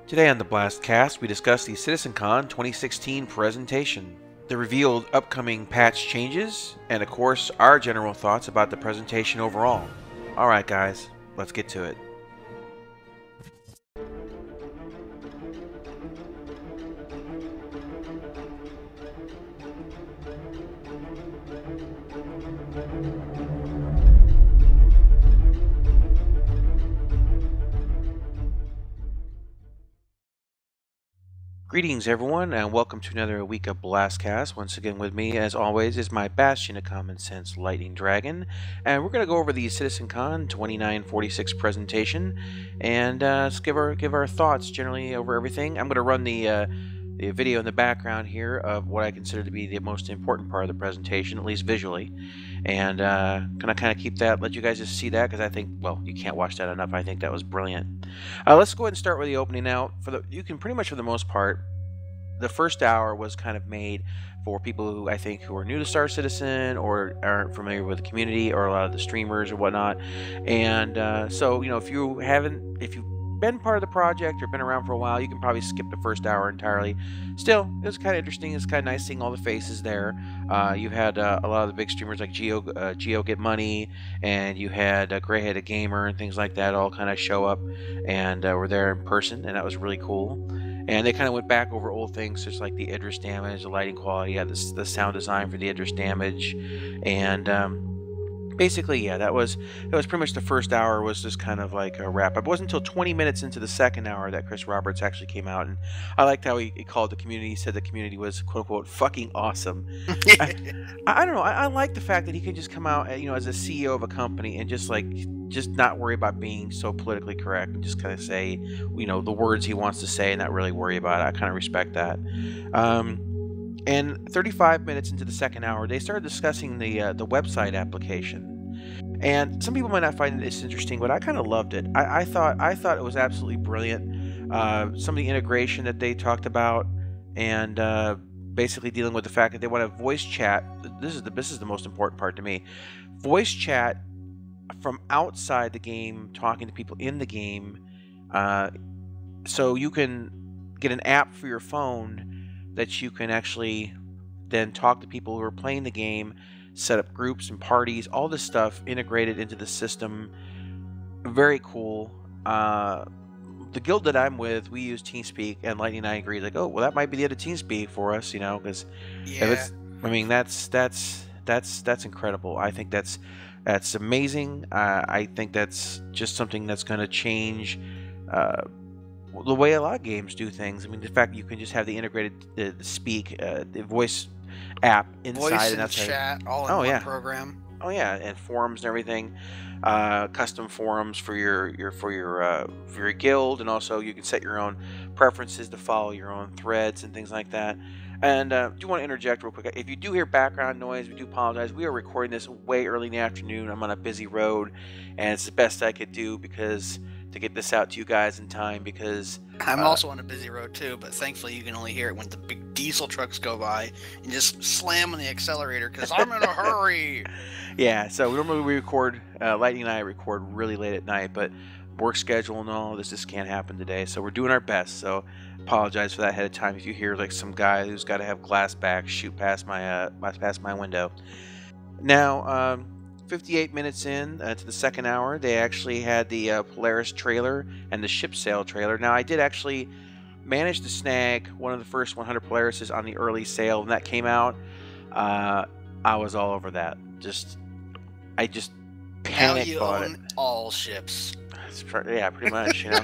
Today on the BlastCast, we discuss the CitizenCon 2016 presentation, the revealed upcoming patch changes, and of course, our general thoughts about the presentation overall. Alright guys, let's get to it. Greetings everyone, and welcome to another week of BlastCast. Once again with me, as always, is my bastion of common sense, Lightning Dragon. And we're going to go over the CitizenCon 2946 presentation, and just give our thoughts generally over everything. I'm going to run the video in the background here of what I consider to be the most important part of the presentation, at least visually. And gonna kind of keep that, let you guys just see that, because I think, well, you can't watch that enough. I think that was brilliant. Let's go ahead and start with the opening now. You can pretty much, for the most part, the first hour was kind of made for people who I think who are new to Star Citizen or aren't familiar with the community, or a lot of the streamers or whatnot. And so, you know, if you've been part of the project or been around for a while, you can probably skip the first hour entirely. Still, it was kind of interesting. It's kind of nice seeing all the faces there. You had a lot of the big streamers like Geo Get Money, and you had Grey-Headed Gamer and things like that all kind of show up and were there in person, and that was really cool. And they kind of went back over old things, just like the Idris damage, the lighting quality, the sound design for the Idris damage, and basically, yeah, that was pretty much the first hour was just kind of like a wrap up. It wasn't until 20 minutes into the second hour that Chris Roberts actually came out, and I liked how he called the community. He said the community was quote unquote fucking awesome. I don't know. I like the fact that he can just come out, you know, as a CEO of a company and just not worry about being so politically correct and just kind of say, you know, the words he wants to say and not really worry about it. I kind of respect that. And 35 minutes into the second hour, they started discussing the website application. And some people might not find this interesting, but I kind of loved it. I thought it was absolutely brilliant. Some of the integration that they talked about, and basically dealing with the fact that they want to voice chat. This is the most important part to me. Voice chat from outside the game, talking to people in the game. So you can get an app for your phone that you can actually then talk to people who are playing the game, set up groups and parties, all this stuff integrated into the system. Very cool. The guild that I'm with, we use TeamSpeak, and Lightning and I agree, like, oh, well, that might be the end of TeamSpeak for us, you know, because I mean, that's incredible. I think that's amazing. I think that's just something that's going to change the way a lot of games do things. I mean, the fact you can just have the integrated speak, the voice app inside, voice and that's chat all in one program. Oh yeah, and forums and everything, custom forums for your guild, and also you can set your own preferences to follow your own threads and things like that. And do want to interject real quick. If you do hear background noise, we do apologize. We are recording this way early in the afternoon. I'm on a busy road, and it's the best I could do to get this out to you guys in time, because I'm also on a busy road too, but thankfully you can only hear it when the big diesel trucks go by and just slam on the accelerator because I'm in a hurry. Yeah, so normally we record, Lightning and I record really late at night, but work schedule and all, this just can't happen today, so we're doing our best. So apologize for that ahead of time if you hear like some guy who's got to have glass back shoot past my window. Now, 58 minutes in to the second hour, they actually had the Polaris trailer and the ship sale trailer. Now, I did actually manage to snag one of the first 100 Polarises on the early sale, and that came out. I was all over that. I just panicked on it. All ships. Yeah, pretty much. You know,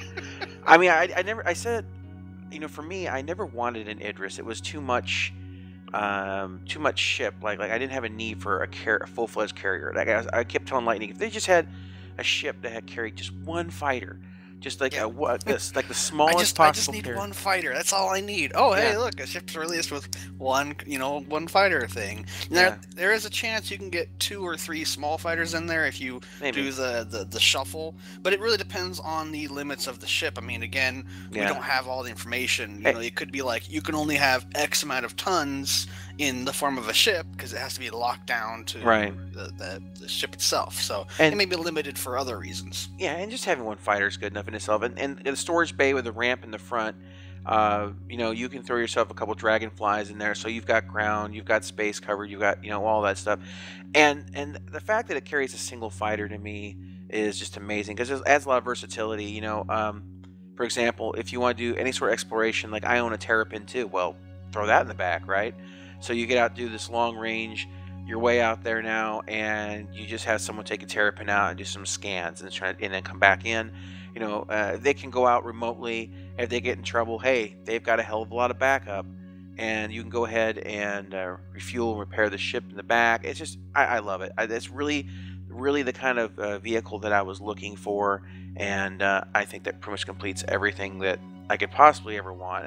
I mean, I said, you know, for me, I never wanted an Idris. It was too much ship. Like I didn't have a need for a full-fledged carrier. Like I kept telling Lightning, if they just had a ship that had carried just one fighter, just like like the smallest possible. I just need one fighter. That's all I need. Oh, hey, look, a ship's released with one fighter thing. There is a chance you can get 2 or 3 small fighters in there if you do the shuffle, but it really depends on the limits of the ship. I mean, again, we don't have all the information. You know, it could be like you can only have X amount of tons in the form of a ship because it has to be locked down to the ship itself. So it may be limited for other reasons. Yeah, and just having one fighter is good enough. in itself. And the storage bay with a ramp in the front, you can throw yourself a couple dragonflies in there. So you've got ground, you've got space covered, you've got, all that stuff. And the fact that it carries a single fighter to me is just amazing because it adds a lot of versatility. For example, if you want to do any sort of exploration, like I own a Terrapin too, well, throw that in the back, right? So you get out, do this long range, you're way out there now, and you just have someone take a Terrapin out and do some scans and then come back in. They can go out remotely. If they get in trouble, hey, they've got a hell of a lot of backup, and you can go ahead and refuel and repair the ship in the back. It's just, I love it. It's really, really the kind of vehicle that I was looking for, and I think that pretty much completes everything that I could possibly ever want.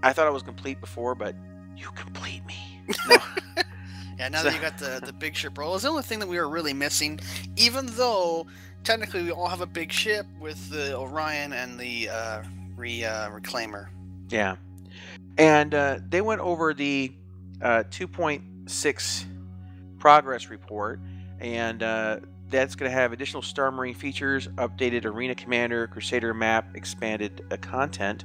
I thought I was complete before, but you complete me. No. Yeah, now that you got the big ship roll, it's the only thing that we were really missing, even though technically we all have a big ship with the Orion and the Reclaimer. Yeah. And they went over the 2.6 progress report, and that's going to have additional Star Marine features, updated Arena Commander, Crusader map, expanded content,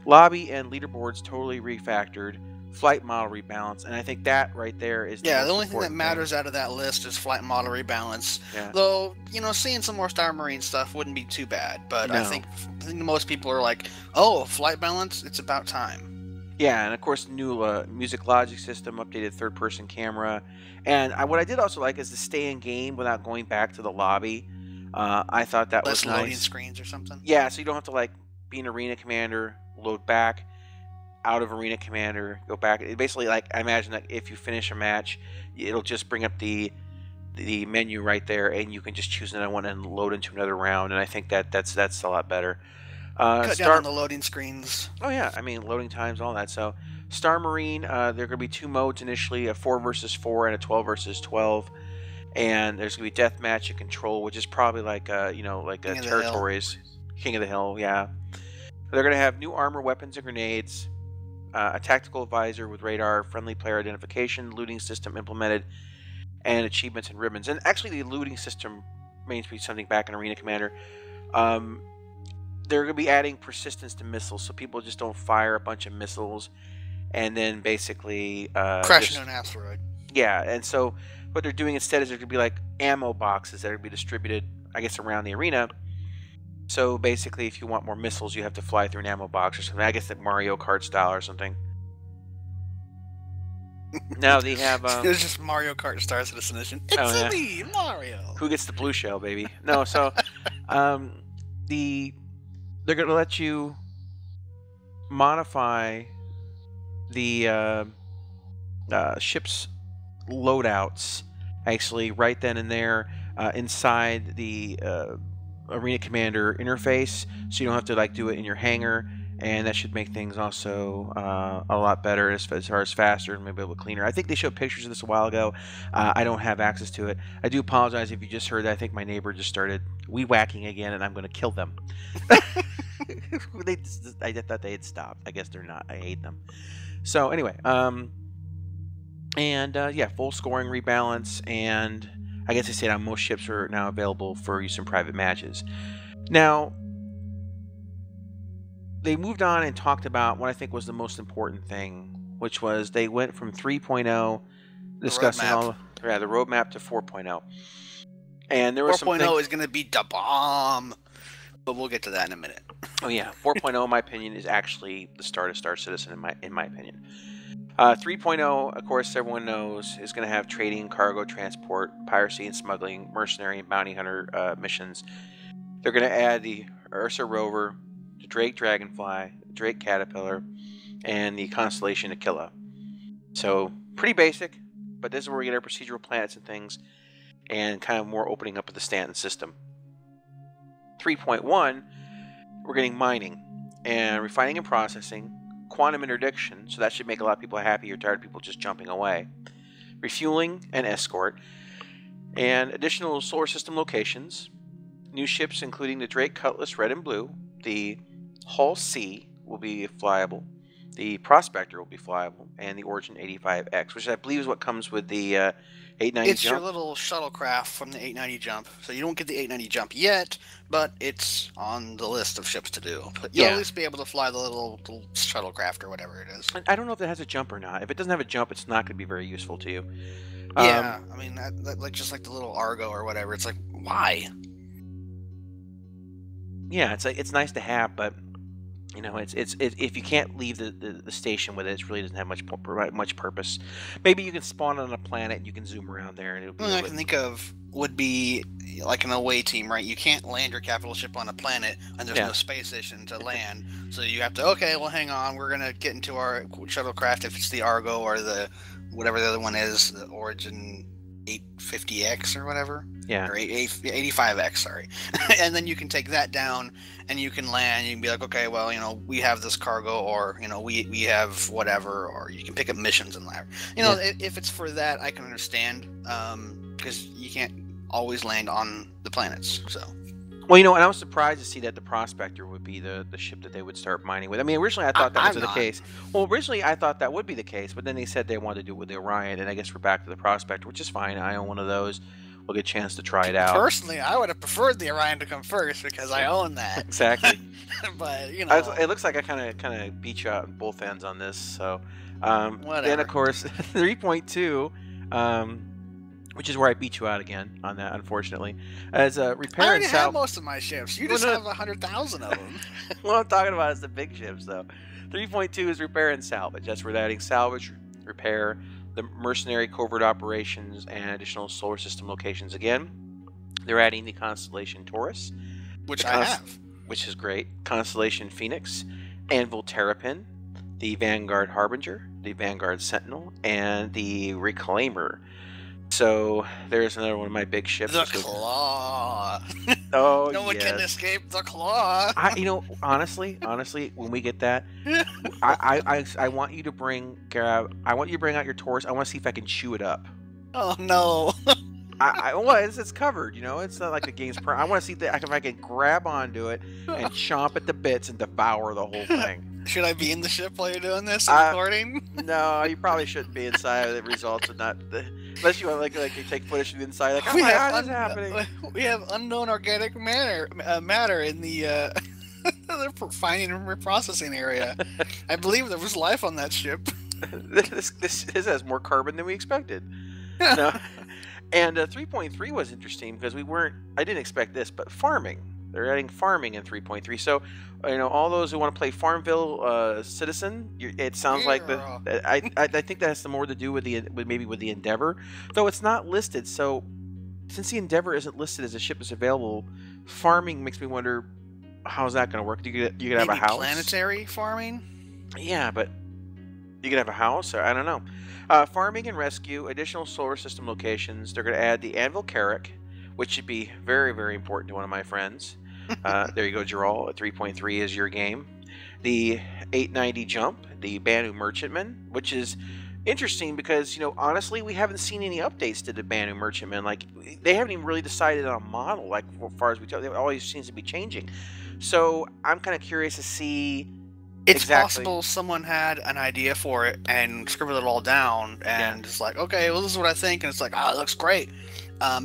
lobby and leaderboards totally refactored, flight model rebalance, and I think that right there is the only thing that matters out of that list is flight model rebalance. Yeah. Though, seeing some more Star Marine stuff wouldn't be too bad, but I think most people are like, oh, flight balance, it's about time. Yeah, and of course, new music logic system, updated third-person camera, and what I did also like is to stay in game without going back to the lobby. I thought that was nice. Less loading screens or something. Yeah, so you don't have to be an Arena Commander, load back out of Arena Commander, go back. Basically, I imagine that if you finish a match, it'll just bring up the menu right there, and you can just choose another one and load into another round. And I think that's a lot better. Cut down on the loading screens. Oh yeah, I mean loading times, all that. So Star Marine, there are going to be 2 modes initially: a 4 versus 4 and a 12 versus 12. And there's going to be deathmatch and control, which is probably territories. King of the Hill, yeah. They're going to have new armor, weapons, and grenades. A tactical advisor with radar, friendly player identification, looting system implemented, and achievements and ribbons. And actually, the looting system may be something back in Arena Commander. They're going to be adding persistence to missiles, so people just don't fire a bunch of missiles and then basically crash into an asteroid. Yeah, and so what they're doing instead is there could be ammo boxes that are going to be distributed, I guess, around the arena. So basically, if you want more missiles, you have to fly through an ammo box or something. I guess Mario Kart style or something. Now they have. It's just Mario Kart Star Citizen Edition. It's me, Mario. Who gets the blue shell, baby? No, so they're going to let you modify the ship's loadouts actually right then and there inside the Arena Commander interface, so you don't have to do it in your hangar, and that should make things also a lot better as far as faster and maybe a little cleaner. I think they showed pictures of this a while ago. I don't have access to it. I do apologize if you just heard that. I think my neighbor just started weed whacking again, and I'm going to kill them. I thought they had stopped. I guess they're not. I hate them. So anyway, full scoring rebalance, and I guess I said most ships are now available for use in private matches. Now, they moved on and talked about what I think was the most important thing, which was they went from 3.0, discussing the roadmap, to 4.0. And there was 4.0 is going to be the bomb, but we'll get to that in a minute. Oh yeah, 4.0, in my opinion, is actually the start of Star Citizen, in my opinion. 3.0, of course, everyone knows, is going to have trading, cargo transport, piracy and smuggling, mercenary and bounty hunter missions. They're going to add the Ursa rover, the Drake Dragonfly, the Drake Caterpillar, and the Constellation Aquila. So, pretty basic, but this is where we get our procedural planets and things, and kind of more opening up of the Stanton system. 3.1, we're getting mining, and refining and processing, quantum interdiction, so that should make a lot of people happy. You're tired of people just jumping away. Refueling and escort, and additional solar system locations. New ships including the Drake Cutlass Red and Blue. The Hull C will be flyable. The Prospector will be flyable, and the Origin 85X, which I believe is what comes with the 890 it's jump. Your little shuttlecraft from the 890 jump. So you don't get the 890 jump yet, but it's on the list of ships to do. But you'll at least be able to fly the little shuttlecraft or whatever it is. I don't know if it has a jump or not. If it doesn't have a jump, it's not going to be very useful to you. Yeah, I mean, that just like the little Argo or whatever. It's like, why? Yeah, it's nice to have, but you know, it's if you can't leave the station with it, it really doesn't have much purpose. Maybe you can spawn on a planet and you can zoom around there, and it'll be. I can think of would be like an away team, right? You can't land your capital ship on a planet, and there's no space station to land, so you have to. Okay, well, hang on, we're gonna get into our shuttlecraft if it's the Argo or the whatever the other one is, the Origin 850X or whatever. Yeah. Or 85X, sorry. And then you can take that down and you can land. You can be like, okay, well, you know, we have this cargo, or, you know, we have whatever, or you can pick up missions and that. You know, if it's for that, I can understand, because you can't always land on the planets, so. Well, you know, and I was surprised to see that the Prospector would be the ship that they would start mining with. I mean, originally I thought that was the case. Well, originally I thought that would be the case, but then they said they wanted to do it with the Orion, and I guess we're back to the Prospector, which is fine. I own one of those. We'll get a chance to try it out. Personally, I would have preferred the Orion to come first because I own that. Exactly. But, you know. It looks like I kind of beat you out on both ends on this. So, whatever. Then, of course, 3.2, which is where I beat you out again on that, unfortunately. As a repair I already have most of my ships. You just have 100,000 of them. What I'm talking about is the big ships, though. 3.2 is repair and salvage. That's where they're adding salvage, repair, the mercenary covert operations, and additional solar system locations again. They're adding the Constellation Taurus, which I have, which is great. Constellation Phoenix, Anvil Terrapin, the Vanguard Harbinger, the Vanguard Sentinel, and the Reclaimer. So there's another one of my big ships. The Claw. Oh, no one can escape the Claw. You know, honestly, when we get that, I want you to bring out your Taurus. I want to see if I can chew it up. Oh no. Well, it's covered, you know. It's not like the game's I want to see if I can grab onto it and chomp at the bits and devour the whole thing. Should I be in the ship while you're doing this recording? No, you probably shouldn't be inside of the results, and not unless you want like you take footage from the inside. Like, oh my God, what's happening? We have unknown organic matter in the the refining and reprocessing area. I believe there was life on that ship. This has more carbon than we expected. No. And 3.3 was interesting because I didn't expect this, but farming. They're adding farming in 3.3. So, you know, all those who want to play Farmville Citizen, it sounds like I think that has some more to do with maybe the Endeavor, though it's not listed. So, since the Endeavor isn't listed as a ship is available, farming makes me wonder how's that going to work. You could have a house. Planetary farming. Yeah, but you could have a house, or I don't know. Farming and rescue, additional solar system locations. They're going to add the Anvil Carrack, which should be very, very important to one of my friends. There you go, Gerald. 3.3 is your game. The 890 Jump, the Banu Merchantman, which is interesting because, you know, honestly, we haven't seen any updates to the Banu Merchantman. Like, they haven't even really decided on a model, like, as far as we tell. It always seems to be changing. So I'm kind of curious to see. It's possible someone had an idea for it and scribbled it all down and it's like, okay, well, this is what I think. And it's like, oh, it looks great.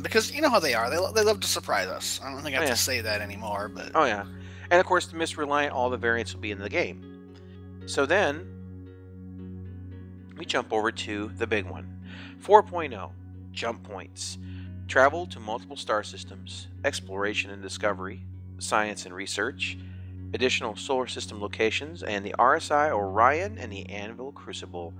Because you know how they are. They love to surprise us. I don't think I have to say that anymore. But oh, yeah. And, of course, to Miss Reliant, all the variants will be in the game. So then we jump over to the big one. 4.0, Jump Points. Travel to multiple star systems, exploration and discovery, science and research, additional solar system locations, and the RSI Orion and the Anvil Crucible.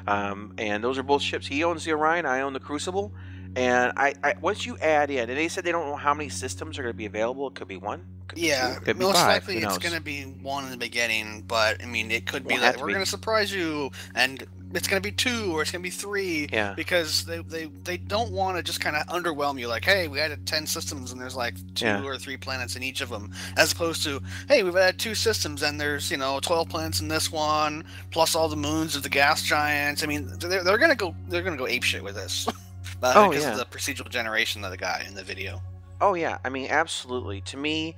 And those are both ships. He owns the Orion, I own the Crucible. And I once you add in, and they said they don't know how many systems are going to be available. It could be one. Could be two, could be most five. likely it's going to be one in the beginning, but I mean, it could be that we're going to surprise you, and it's going to be two or it's going to be three. Yeah. Because they don't want to just kind of underwhelm you, like, hey, we added 10 systems and there's like 2 or 3 planets in each of them, as opposed to, hey, we've added 2 systems and there's 12 planets in this one, plus all the moons of the gas giants. I mean, they're going to go apeshit with this. Because of the procedural generation of the guy in the video. Oh, yeah. I mean, absolutely. To me,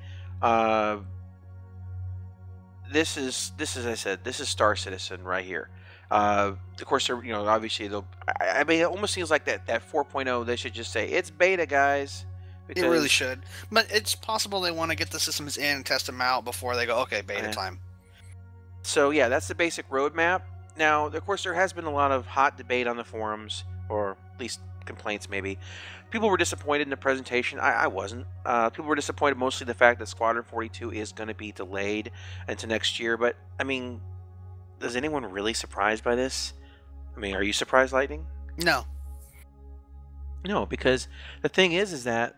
this is as I said, this is Star Citizen right here. Of course, obviously they'll. I mean, it almost seems like that 4.0. They should just say it's beta, guys. Because, they really should, but it's possible they want to get the systems in and test them out before they go. Okay, beta time. So yeah, that's the basic roadmap. Now, of course, there has been a lot of hot debate on the forums, or at least complaints maybe. People were disappointed in the presentation. I wasn't. People were disappointed mostly the fact that Squadron 42 is going to be delayed into next year. But, I mean, is anyone really surprised by this? I mean, are you surprised, Lightning? No. No, because the thing is that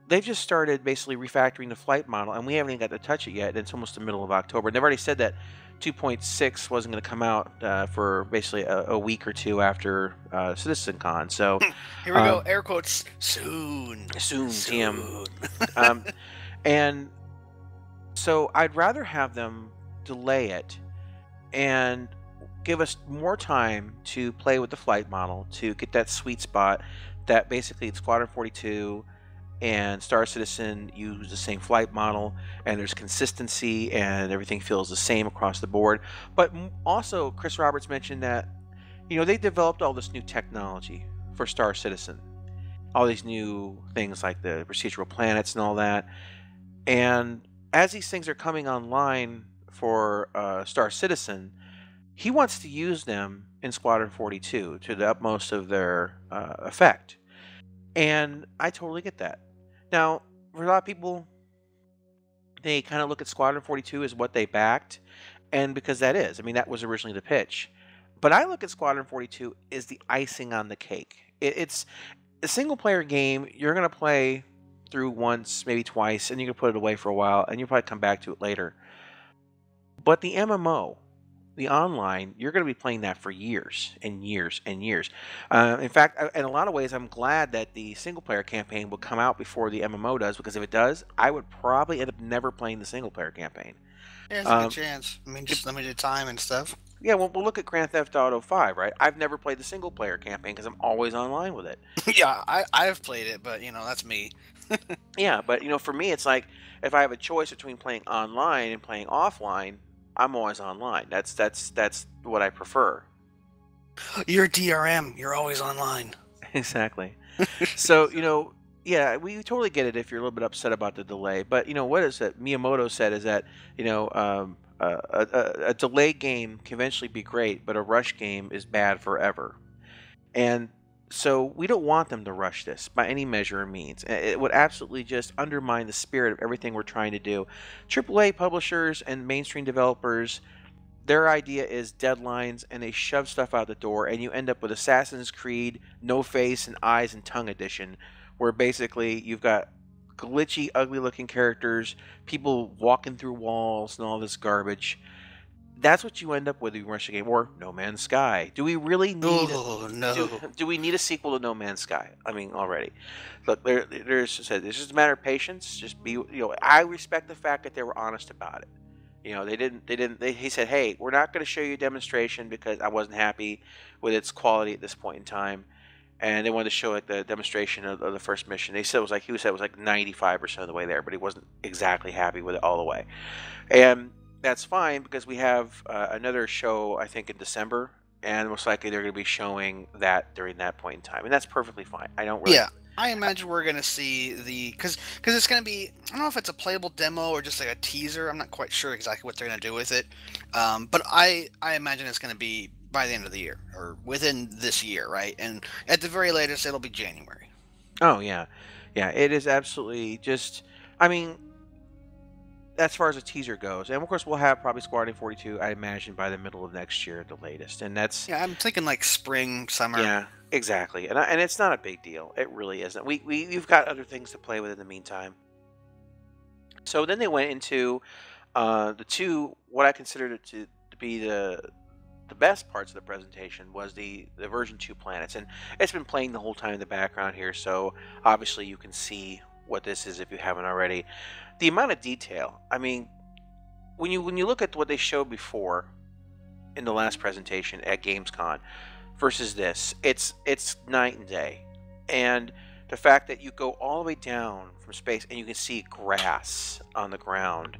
they've just started basically refactoring the flight model, and we haven't even got to touch it yet. It's almost the middle of October. And they've already said that 2.6 wasn't going to come out for basically a week or two after CitizenCon. So here we go, air quotes, soon. TM. And so I'd rather have them delay it and give us more time to play with the flight model to get that sweet spot that basically Squadron 42 and Star Citizen use the same flight model, and there's consistency and everything feels the same across the board. But also, Chris Roberts mentioned that they developed all this new technology for Star Citizen, all these new things like the procedural planets and all that. And as these things are coming online for Star Citizen, he wants to use them in Squadron 42 to the utmost of their effect. And I totally get that. Now, for a lot of people, they kind of look at Squadron 42 as what they backed, and because that is. I mean, that was originally the pitch. But I look at Squadron 42 as the icing on the cake. It's a single-player game you're going to play through once, maybe twice, and you can put it away for a while, and you'll probably come back to it later. But the MMO, the online, you're going to be playing that for years and years and years. In fact, in a lot of ways, I'm glad that the single-player campaign will come out before the MMO does, because if it does, I would probably end up never playing the single-player campaign. Yeah, there's a good chance. I mean, just limited time and stuff. Yeah, well, we'll look at Grand Theft Auto 5, right? I've never played the single-player campaign because I'm always online with it. Yeah, I've played it, but, that's me. Yeah, but, for me, it's like, if I have a choice between playing online and playing offline, I'm always online. That's what I prefer. You're DRM. You're always online. Exactly. So, yeah, we totally get it if you're a little bit upset about the delay. But, what is it? Miyamoto said is that, a delayed game can eventually be great, but a rush game is bad forever. And so we don't want them to rush this by any measure or means. It would absolutely just undermine the spirit of everything we're trying to do. AAA publishers and mainstream developers, their idea is deadlines, and they shove stuff out the door, and you end up with Assassin's Creed, No Face and Eyes and Tongue Edition, where basically you've got glitchy, ugly-looking characters, people walking through walls, and all this garbage. That's what you end up with when you rush a game. Or No Man's Sky. Do we really need? Do we need a sequel to No Man's Sky? I mean, already. Look, there's just a matter of patience. Just be, I respect the fact that they were honest about it. He said, hey, we're not going to show you a demonstration because I wasn't happy with its quality at this point in time. And they wanted to show like the demonstration of the first mission. He said it was like 95% of the way there, but he wasn't exactly happy with it all the way. And that's fine because we have another show, I think, in December, and most likely they're going to be showing that during that point in time, and that's perfectly fine. I don't really. Yeah, I imagine we're going to see because it's going to be, I don't know if it's a playable demo or just like a teaser. I'm not quite sure exactly what they're going to do with it, but I imagine it's going to be by the end of the year or within this year, right? And at the very latest, it'll be January. Oh yeah, it is absolutely just. I mean, as far as a teaser goes, and of course we'll have probably Squadron 42, I imagine, by the middle of next year at the latest, and that's. Yeah, I'm thinking like spring, summer. Yeah, exactly, and it's not a big deal. It really isn't. We've got other things to play with in the meantime. So then they went into the two, what I considered to be the best parts of the presentation was the version 2 planets, and it's been playing the whole time in the background here, so obviously you can see what this is if you haven't already. The amount of detail, I mean, when you look at what they showed before in the last presentation at Gamescom versus this, it's night and day. And the fact that you go all the way down from space and you can see grass on the ground,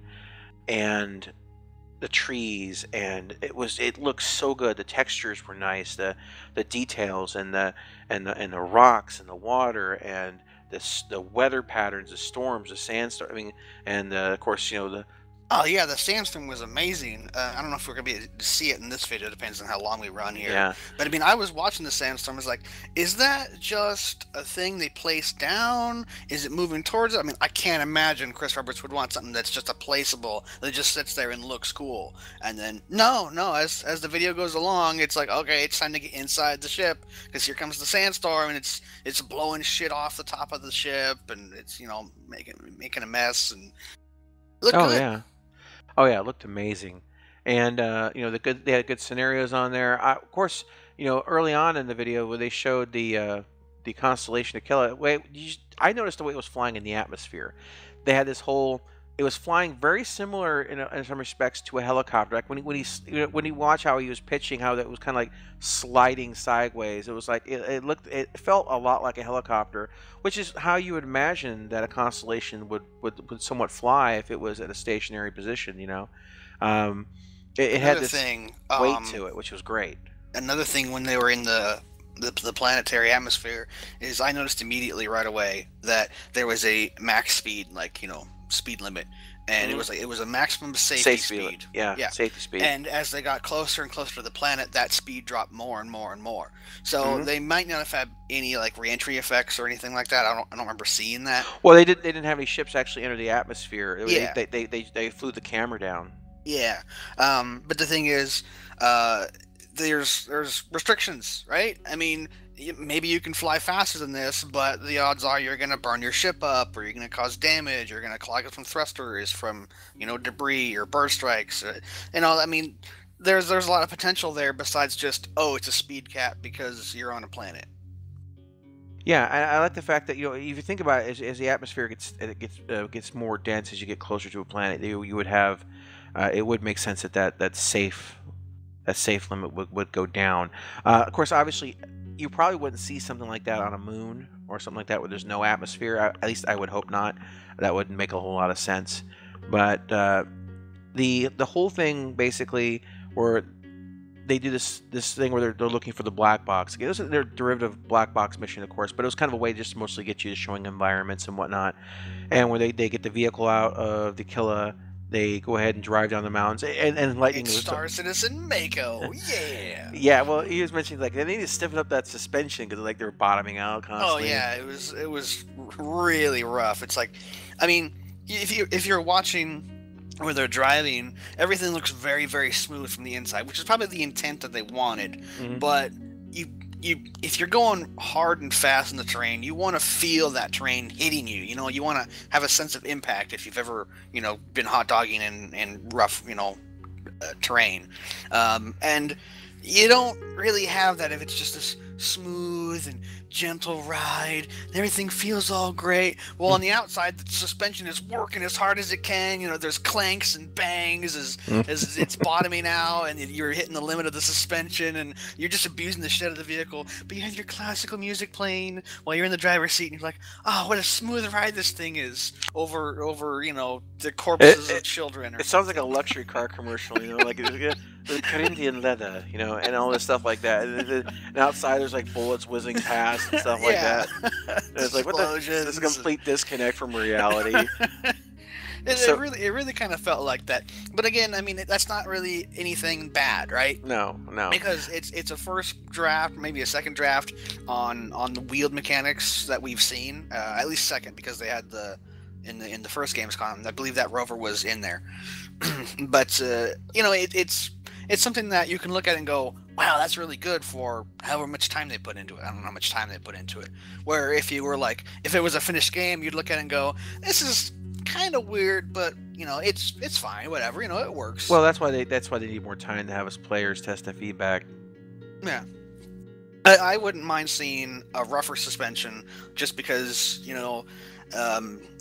and the trees, and it looked so good. The textures were nice, the details, and the rocks and the water, and the weather patterns, the storms, the sandstorm. I mean, and of course, the Oh yeah, the sandstorm was amazing. I don't know if we're gonna be able to see it in this video. Depends on how long we run here. Yeah. But I mean, I was watching the sandstorm. I was like, is that just a thing they placed down? Is it moving towards it? I mean, I can't imagine Chris Roberts would want something that's just a placeable that just sits there and looks cool. And then no, as the video goes along, it's like, okay, it's time to get inside the ship because here comes the sandstorm and it's blowing shit off the top of the ship and it's making a mess and look Oh good. yeah. Oh yeah, it looked amazing, and they had good scenarios on there. Of course, early on in the video where they showed the constellation of Killa, I noticed the way it was flying in the atmosphere. They had this whole. It was flying very similar in some respects to a helicopter. Like when you watch how he was pitching, how that was kind of like sliding sideways. It was like it felt a lot like a helicopter, which is how you would imagine that a constellation would somewhat fly if it was at a stationary position. It had this weight to it, which was great. Another thing when they were in the planetary atmosphere is I noticed immediately right away that there was a max speed, speed limit, and it was a maximum safety speed. Yeah, safety speed. And as they got closer and closer to the planet, that speed dropped more and more and more. So they might not have had any re-entry effects or anything like that. I don't remember seeing that. Well, they didn't have any ships actually enter the atmosphere. Yeah. They flew the camera down. Yeah. But the thing is, there's restrictions, right? I mean, maybe you can fly faster than this, but the odds are you're going to burn your ship up, or you're going to cause damage, you're going to clog it from thrusters, from debris or bird strikes. I mean, there's a lot of potential there besides just it's a speed cap because you're on a planet. Yeah, I like the fact that if you think about it, as the atmosphere gets more dense as you get closer to a planet, you would have it would make sense that safe limit would go down. Of course, obviously, you probably wouldn't see something like that on a moon or something like that where there's no atmosphere. At least I would hope not. That wouldn't make a whole lot of sense. But the whole thing basically, where they do this thing where they're looking for the black box. It was their derivative black box mission, of course, but it was kind of a way just to mostly get you to showing environments and whatnot. And where they get the vehicle out of the Killa, they go ahead and drive down the mountains, and lightning. It's Star Citizen Mako, yeah. Yeah, well, he was mentioning they need to stiffen up that suspension because they were bottoming out constantly. Oh yeah, it was really rough. It's like, I mean, if you're watching where they're driving, everything looks very, very smooth from the inside, which is probably the intent that they wanted. But if you're going hard and fast in the terrain, you want to feel that terrain hitting you. You want to have a sense of impact if you've ever been hot dogging in rough terrain, and you don't really have that if it's just this smooth and gentle ride and everything feels all great. Well, on the outside, the suspension is working as hard as it can. There's clanks and bangs as it's bottoming out, and you're hitting the limit of the suspension, and you're just abusing the shit out of the vehicle. But you have your classical music playing while you're in the driver's seat, and you're like, oh, what a smooth ride this thing is over the corpses of children. It sounds like a luxury car commercial, like the Corinthian leather, and all this stuff like that. And outside there's bullets whizzing past and stuff like that. And it's like, this is a complete disconnect from reality. It really kind of felt like that. But again, I mean, that's not really anything bad, right? No. Because it's a first draft, maybe a second draft on the wheeled mechanics that we've seen. At least second, because they had in the first Gamescom, I believe that rover was in there. But it's something that you can look at and go, wow, that's really good for however much time they put into it. I don't know how much time they put into it. Where if you were if it was a finished game, you'd look at it and go, this is kind of weird, but it's fine, whatever, it works. Well, that's why they need more time to have us players test the feedback. Yeah. I wouldn't mind seeing a rougher suspension just because,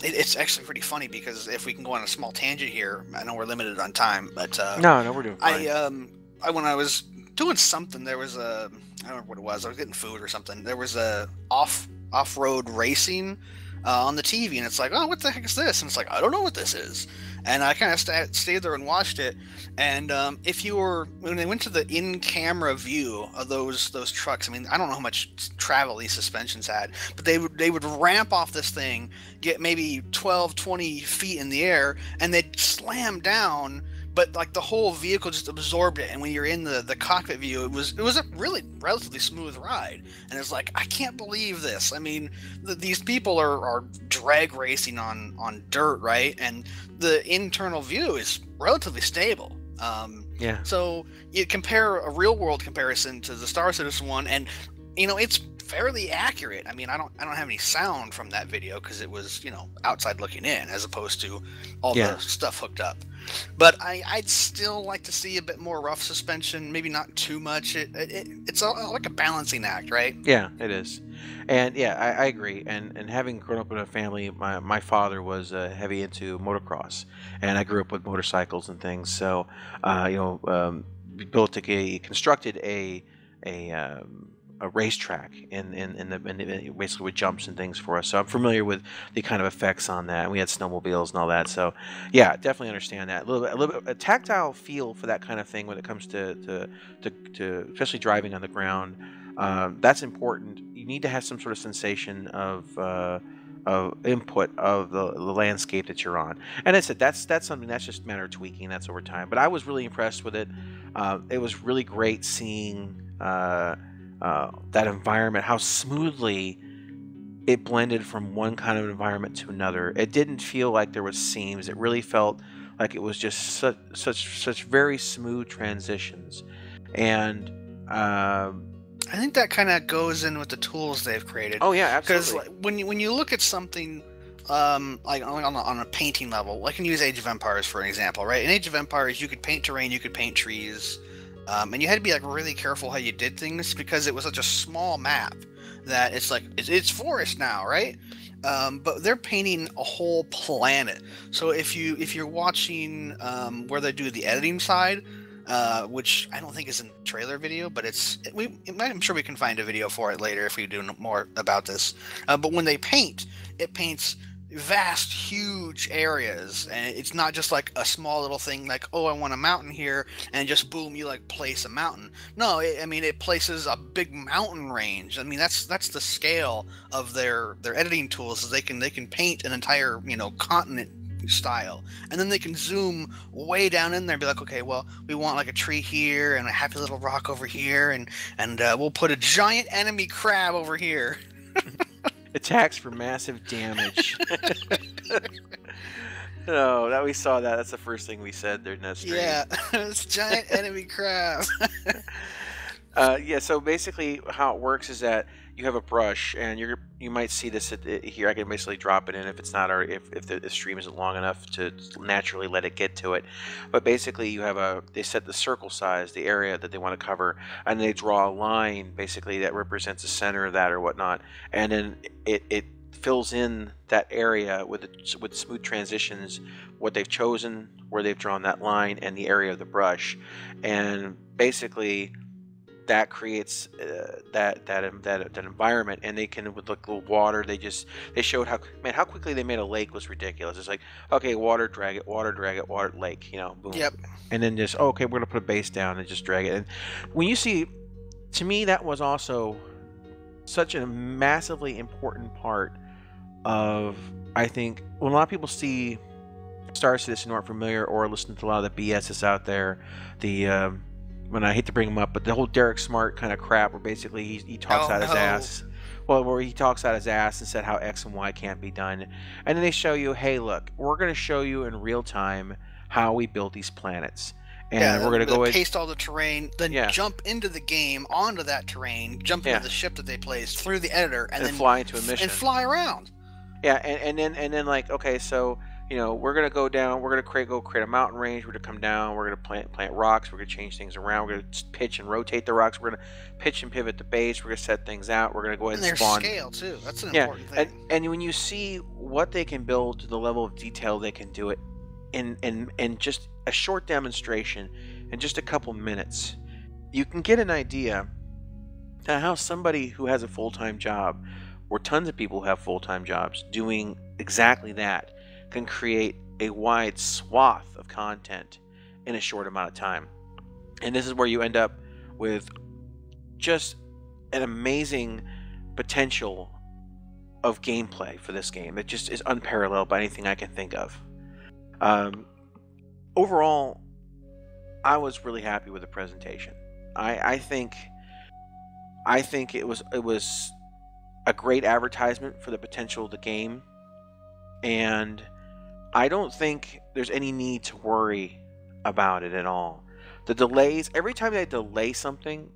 it's actually pretty funny because if we can go on a small tangent here, I know we're limited on time, but no, we're doing fine. When I was doing something, there was I don't remember what it was. I was getting food or something. There was a off-road racing on the TV, and it's like, oh, what the heck is this? And it's like, I don't know what this is. and I kind of stayed there and watched it. And when they went to the in-camera view of those trucks, I mean, I don't know how much travel these suspensions had, but they would ramp off this thing, get maybe 12, 20 feet in the air, and they'd slam down. But like the whole vehicle just absorbed it, and when you're in the cockpit view, it was a really relatively smooth ride. And it's like, I can't believe this. I mean, these people are drag racing on dirt, right? And the internal view is relatively stable. So you compare a real world comparison to the Star Citizen one, and it's fairly accurate. I mean, I don't have any sound from that video because it was outside looking in, as opposed to all the stuff hooked up. But I'd still like to see a bit more rough suspension, maybe not too much. It's like a balancing act, right? Yeah, it is. And yeah, I agree. And having grown up in a family, my father was heavy into motocross, and I grew up with motorcycles and things. So, we constructed a racetrack in basically with jumps and things for us. So I'm familiar with the kind of effects on that. And we had snowmobiles and all that. So yeah, definitely understand that. A little bit a tactile feel for that kind of thing when it comes to especially driving on the ground. That's important. You need to have some sort of sensation of input of the landscape that you're on. And I said that's something that's just a matter of tweaking. That's over time. But I was really impressed with it. It was really great seeing that environment, how smoothly it blended from one kind of environment to another. It didn't feel like there was seams. It really felt like it was just such very smooth transitions. And I think that kind of goes in with the tools they've created. Oh yeah, absolutely. Because when you look at something like on a painting level, I can use Age of Empires for an example, right? In Age of Empires, you could paint terrain, you could paint trees. And you had to be like really careful how you did things because it was such a small map that it's like it's forest now, right? But they're painting a whole planet. So if you're watching where they do the editing side, which I don't think is in the trailer video, but I'm sure we can find a video for it later if we do more about this. But when they paint, it paints vast, huge areas, and it's not just like a small little thing like, oh, I want a mountain here, and just boom, you like place a mountain. No, it places a big mountain range. I mean, that's the scale of their editing tools. Is they can paint an entire continent style, and then they can zoom way down in there and be like, okay, well, we want like a tree here and a happy little rock over here, and we'll put a giant enemy crab over here. Attacks for massive damage. No, that we saw that. That's the first thing we said during that stream. Yeah, it's giant enemy crab. Yeah, so basically how it works is that you have a brush, and you might see this here. I can basically drop it in if it's not if the stream isn't long enough to naturally let it get to it. But basically, they set the circle size, the area that they want to cover, and they draw a line basically that represents the center of that or whatnot, and then it fills in that area with smooth transitions, what they've chosen, where they've drawn that line, and the area of the brush, and basically that creates that environment. And they can, with like little water, they showed how quickly they made a lake was ridiculous. It's like, okay, water, drag it, water, lake, boom. Yep. And then just, okay, we're gonna put a base down and just drag it. And when you see, to me, that was also such a massively important part of, I think, when a lot of people see Star Citizen, aren't familiar or listen to a lot of the BS that's out there, when I hate to bring him up, but the whole Derek Smart kind of crap, where basically he talks out his ass. Well, where he talks out his ass and said how X and Y can't be done, and then they show you, hey, look, we're going to show you in real time how we build these planets, and we're going to go paste all the terrain, then jump into the game onto that terrain, jump into the ship that they placed through the editor, and then fly into a mission and fly around. Yeah, and then like, okay, so we're gonna go down. We're gonna create a mountain range. We're gonna come down. We're gonna plant rocks. We're gonna change things around. We're gonna pitch and rotate the rocks. We're gonna pitch and pivot the base. We're gonna set things out. We're gonna go ahead and spawn. Their scale too. That's an important thing. And when you see what they can build to the level of detail they can do it in just a short demonstration in just a couple minutes, you can get an idea to how somebody who has a full-time job, or tons of people who have full-time jobs doing exactly that, can create a wide swath of content in a short amount of time. And this is where you end up with just an amazing potential of gameplay for this game. It just is unparalleled by anything I can think of. Overall, I was really happy with the presentation. I think it was a great advertisement for the potential of the game, and I don't think there's any need to worry about it at all. The delays, every time they delay something,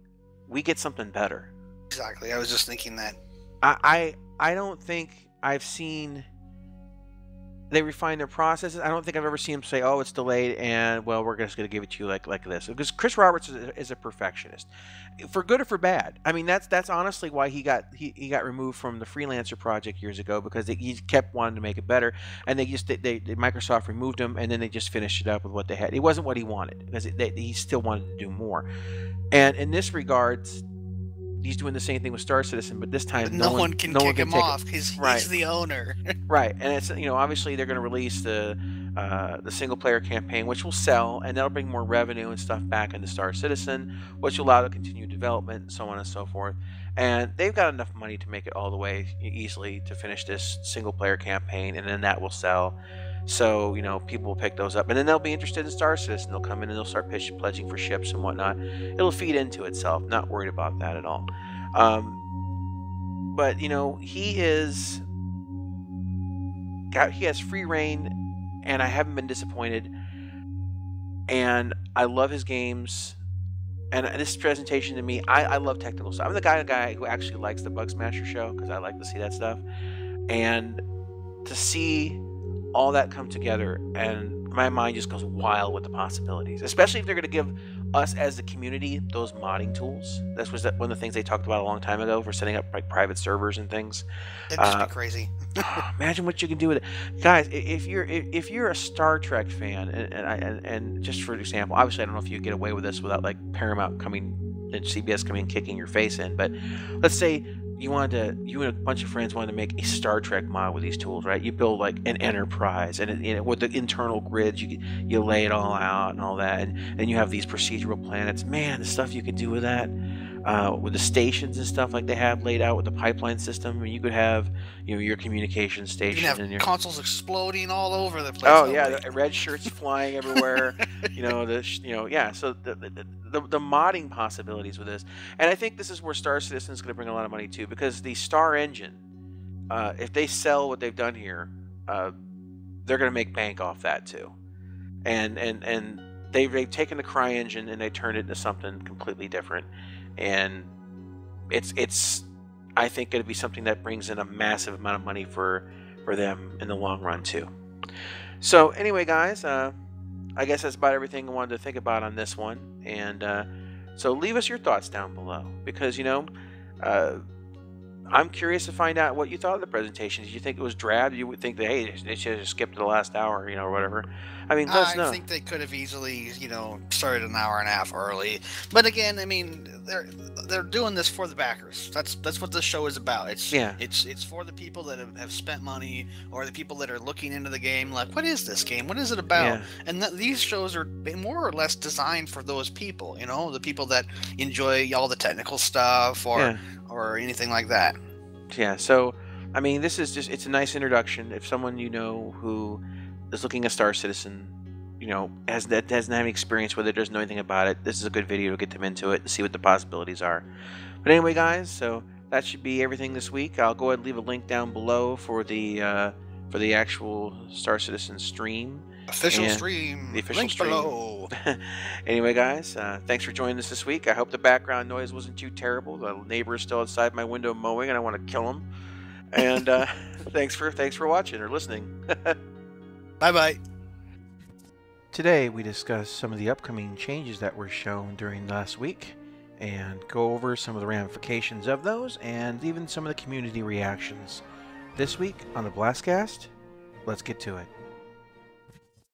we get something better. Exactly. I was just thinking that. I don't think I've seen they refine their processes. I don't think I've ever seen them say, "Oh, it's delayed, and well, we're just going to give it to you like this." Because Chris Roberts is a perfectionist, for good or for bad. I mean, that's honestly why he got removed from the Freelancer project years ago, because he kept wanting to make it better, and Microsoft removed him, and then they just finished it up with what they had. It wasn't what he wanted, because he still wanted to do more. And in this regards, he's doing the same thing with Star Citizen, but this time no one can kick him off because he's the owner. Right, and it's, obviously they're going to release the single player campaign, which will sell, and that'll bring more revenue and stuff back into Star Citizen, which will allow to continue development and so on and so forth. And they've got enough money to make it all the way easily to finish this single player campaign, and then that will sell. So, people will pick those up, and then they'll be interested in Star Citizen. They'll come in and they'll start pledging for ships and whatnot. It'll feed into itself. Not worried about that at all. But he has free reign, and I haven't been disappointed. And I love his games. And this presentation to me, I love technical stuff. I'm the guy who actually likes the Bug Smasher show, because I like to see that stuff. And to see all that come together, and my mind just goes wild with the possibilities, especially if they're going to give us as the community those modding tools. This was one of the things they talked about a long time ago for setting up like private servers and things. It'd just be crazy. Imagine what you can do with it, guys. If you're a Star Trek fan, and just for example, obviously I don't know if you get away with this without like Paramount coming and CBS coming and kicking your face in, but let's say you and a bunch of friends wanted to make a Star Trek mod with these tools, right? You build like an Enterprise, and with the internal grids, you lay it all out and all that, and you have these procedural planets. Man, the stuff you could do with that, with the stations and stuff like they have laid out with the pipeline system. I mean, you could have your communication station, you can have and your consoles exploding all over the place. Oh yeah, the red shirts flying everywhere. Yeah. So the modding possibilities with this, and I think this is where Star Citizen is going to bring a lot of money too, because the Star engine, if they sell what they've done here, they're going to make bank off that too, and they've taken the Cry engine and they turned it into something completely different, and it's I think going to be something that brings in a massive amount of money for them in the long run too. So anyway, guys, I guess that's about everything I wanted to think about on this one, and so leave us your thoughts down below, because I'm curious to find out what you thought of the presentation. Did you think it was drab? You would think that, hey, they should have skipped the last hour, or whatever. I mean, let us know. I think they could have easily, started an hour and a half early. But again, I mean, they're doing this for the backers. That's what this show is about. It's for the people that have spent money, or the people that are looking into the game. Like, what is this game? What is it about? Yeah. And these shows are more or less designed for those people. The people that enjoy all the technical stuff, or anything like that. Yeah, so I mean, this is it's a nice introduction. If someone who is looking at Star Citizen, doesn't have any experience with it, doesn't know anything about it, this is a good video to get them into it and see what the possibilities are. But anyway, guys, so that should be everything this week. I'll go ahead and leave a link down below for the actual Star Citizen stream. Official stream. The official link stream. Below. Anyway, guys, thanks for joining us this week. I hope the background noise wasn't too terrible. The neighbor is still outside my window mowing, and I want to kill him. And thanks for watching or listening. Bye-bye. Today, we discuss some of the upcoming changes that were shown during last week, and go over some of the ramifications of those, and even some of the community reactions. This week on the BlastCast, let's get to it.